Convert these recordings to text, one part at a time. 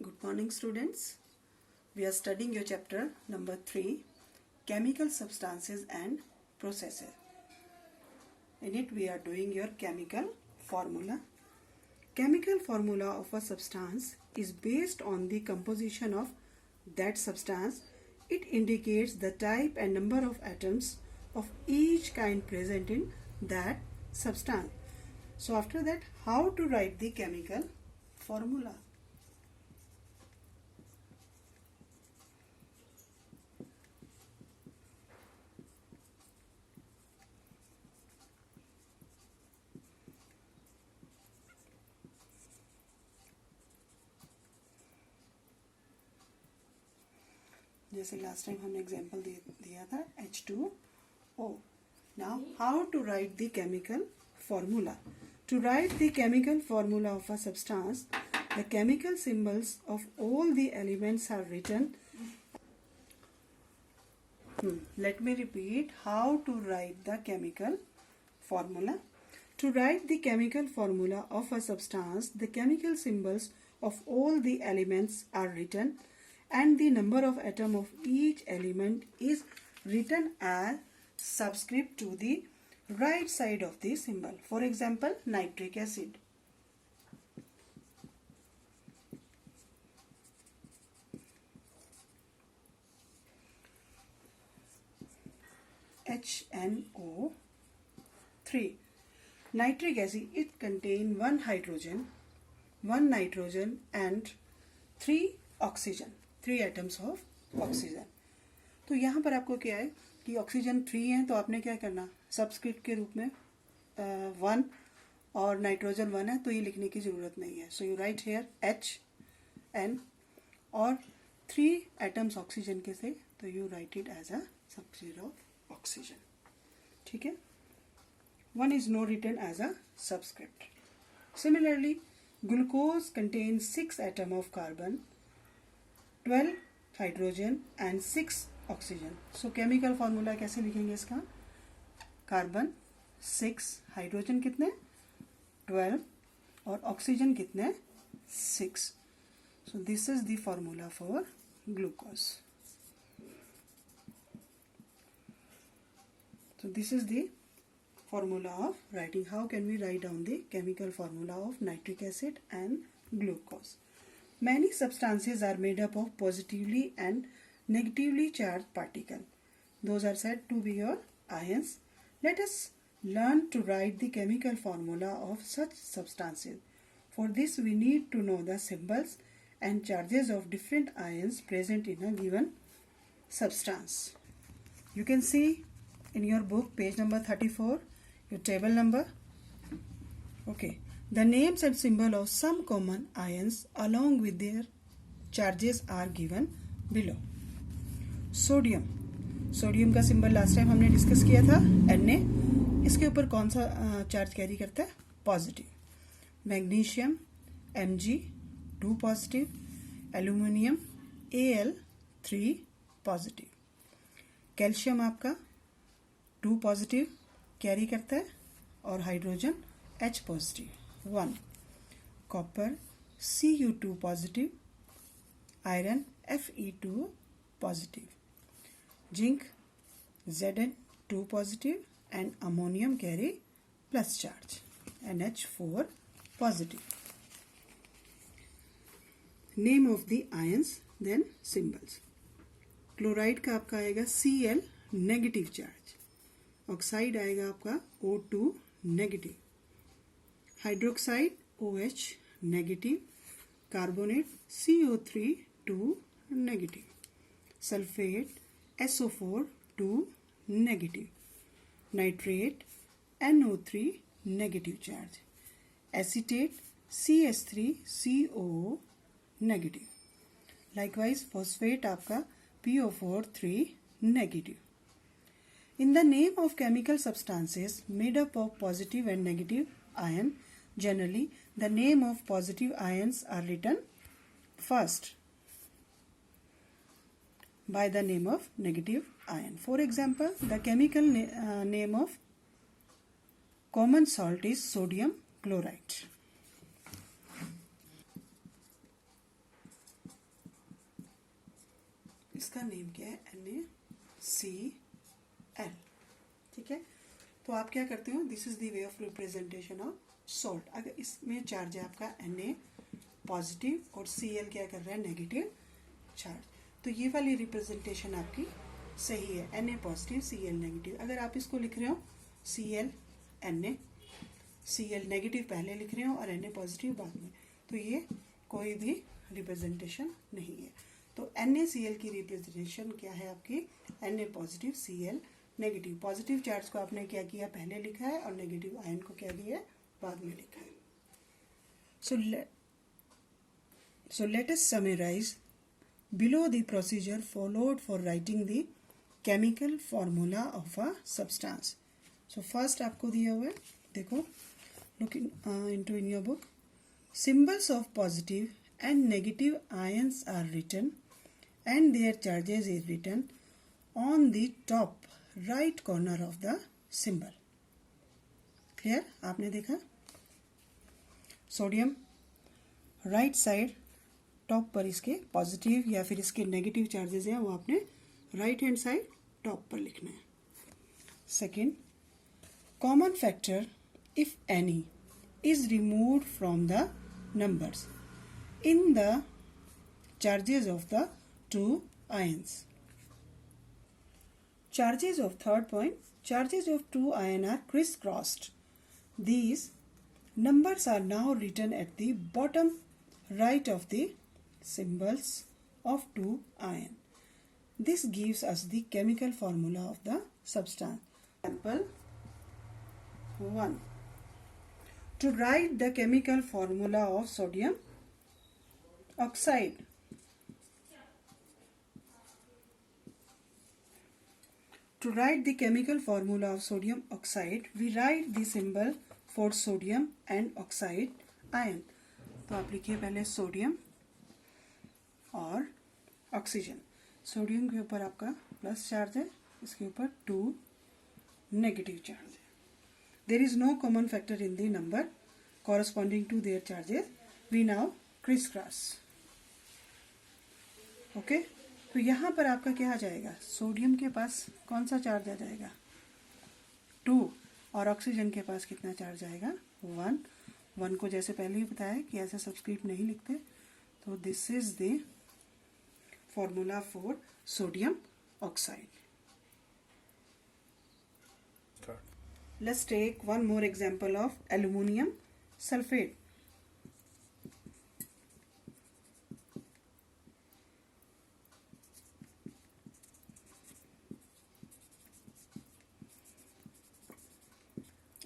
Good morning, students. We are studying your chapter number 3, Chemical Substances and Processes. In it, we are doing your chemical formula. Chemical formula of a substance is based on the composition of that substance. It indicates the type and number of atoms of each kind present in that substance. So after that, how to write the chemical formula? जैसे last time हमने example दिया था H2O. Now how to write the chemical formula? To write the chemical formula of a substance, the chemical symbols of all the elements are written. Let me repeat how to write the chemical formula. To write the chemical formula of a substance, the chemical symbols of all the elements are written and the number of atoms of each element is written as subscript to the right side of the symbol. For example, nitric acid. HNO3. Nitric acid, it contains one hydrogen, one nitrogen and 3 oxygen. 3 atoms of oxygen. तो यहाँ पर आपको क्या है कि oxygen 3 है, तो आपने क्या करना, सबस्क्रिप्ट के रूप में 1 और नाइट्रोजन 1 है, तो ये लिखने की ज़रूरत नहीं है. So you write here HN और 3 एटम्स ऑक्सीजन के से, तो you write it as a subscript of oxygen. ठीक है. 1 is not written as a subscript. Similarly, glucose contains 6 atoms of carbon, 12 hydrogen and 6 oxygen. So chemical formula कैसे लिखेंगे इसका? Carbon 6, hydrogen कितने 12 और ऑक्सीजन कितने 6. So this is the formula for glucose. So this is the formula of writing. How can we write down the chemical formula of nitric acid and glucose? Many substances are made up of positively and negatively charged particles. Those are said to be your ions. Let us learn to write the chemical formula of such substances. For this we need to know the symbols and charges of different ions present in a given substance. You can see in your book page number 34 your table number. Okay, the names and symbol of some common ions along with their charges are given below. Sodium का symbol last time हमने discuss किया था Na. इसके ऊपर कौन सा charge carry करता है? Positive. Magnesium Mg 2 positive, aluminium Al 3 positive. Calcium आपका 2 पॉजिटिव कैरी करता है और hydrogen H positive 1. Copper Cu2 positive, iron Fe2 positive, zinc Zn2 positive and ammonium carry plus charge NH4 positive. Name of the ions then symbols. Chloride का आपका आएगा Cl negative charge, oxide आएगा आपका O2 negative, hydroxide OH negative, carbonate CO3 2 negative, sulphate SO4 2 negative, nitrate NO3 negative charge, acetate CS3CO negative. Likewise phosphate आपका PO4 3 negative. In the name of chemical substances made up of positive and negative ion, generally the name of positive ions are written first by the name of negative ion. For example, the chemical name of common salt is sodium chloride. इसका name क्या है, NaCl। ठीक है, तो आप क्या करते हो, this is the way of representation of salt. अगर इसमें चार्ज है आपका Na पॉजिटिव और Cl क्या कर रहा है, नेगेटिव चार्ज, तो ये वाली रिप्रेजेंटेशन आपकी सही है, Na पॉजिटिव Cl नेगेटिव। अगर आप इसको लिख रहे हो Cl Na, Cl नेगेटिव पहले लिख रहे हो और Na पॉजिटिव बाद में, तो ये कोई भी रिप्रेजेंटेशन नहीं है। तो NaCl की रिप्रेजेंटेशन क्या है आपकी, Na positive Cl negative. Positive charge को आपने क्या किया, पहले लिखा है, और नेगेटिव आयन को क्या किया, बाद में लिखा है। So let us summarize below the procedure followed for writing the chemical formula of a substance. So first आपको दिया हुआ है, देखो, look into in your book. Symbols of positive and negative ions are written and their charges is written on the top right corner of the symbol. Clear? आपने देखा, sodium right side top पर इसके positive या फिर इसके negative charges हैं, वो आपने राइट हैंड साइड टॉप पर लिखना है। Second, common factor if any is removed from the numbers in the charges of the two ions. Charges of third point, charges of two ion are crisscrossed. These numbers are now written at the bottom right of the symbols of two ion. This gives us the chemical formula of the substance. Example 1. To write the chemical formula of sodium oxide, to write the chemical formula of sodium oxide, we write the symbol for sodium and oxide ion. तो आप लिखिए पहले sodium और oxygen. Sodium के ऊपर आपका plus charge है, इसके ऊपर 2 नेगेटिव चार्ज है। There is no common factor in the number corresponding to their charges. We now crisscross. Okay, तो यहाँ पर आपका क्या आ जाएगा, सोडियम के पास कौन सा चार्ज आ जाएगा, 2, और ऑक्सीजन के पास कितना चार्ज आएगा, 1। 1 को जैसे पहले ही बताया कि ऐसे सब्सक्रिप्ट नहीं लिखते। तो this is the formula for sodium oxide. Let's take one more example of aluminium sulphate.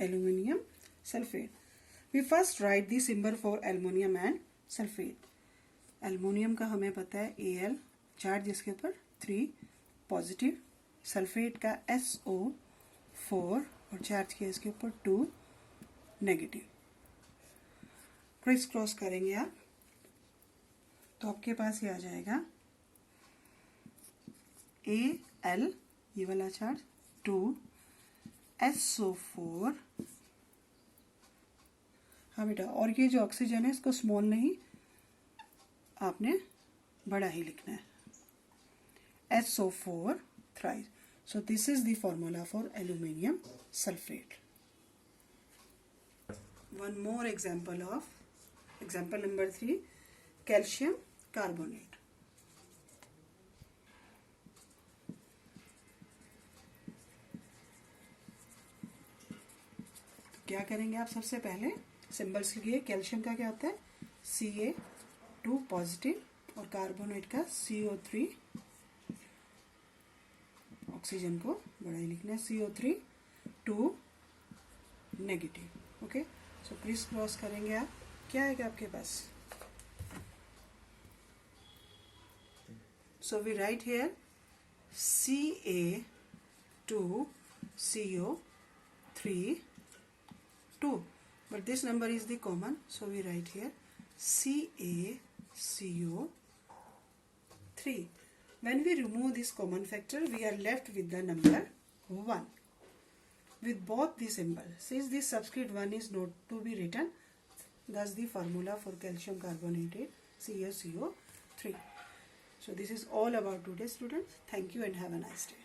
Aluminium sulfate. We first write the symbol for aluminium and sulfate. Aluminium का हमें पता है Al, चार्ज इसके ऊपर 3 पॉजिटिव, सल्फेट का SO4 और charge किया इसके ऊपर 2 नेगेटिव। क्रिस क्रॉस करेंगे आप तो आपके पास ये आ जाएगा Al, ये वाला चार्ज 2 SO4। हाँ बेटा, और ये जो ऑक्सीजन है इसको स्मॉल नहीं, आपने बड़ा ही लिखना है, SO4 thrice. So this is the formula for aluminium sulfate. One more example number 3, calcium carbonate. तो क्या करेंगे आप, सबसे पहले सिंबल्स लिखिए। कैल्शियम का क्या होता है, Ca2 पॉजिटिव और कार्बोनेट का CO3, ऑक्सीजन को बड़ा ही लिखना है, CO3 2 negative. Okay, so criss cross करेंगे आप, क्या आएगा आपके पास, so we write here Ca2 CO3 2, but this number is the common, so we write here CaCO3. When we remove this common factor, we are left with the number 1 with both the symbol. Since this subscript 1 is not to be written, thus the formula for calcium carbonate CaCO3. So this is all about today, students. Thank you and have a nice day.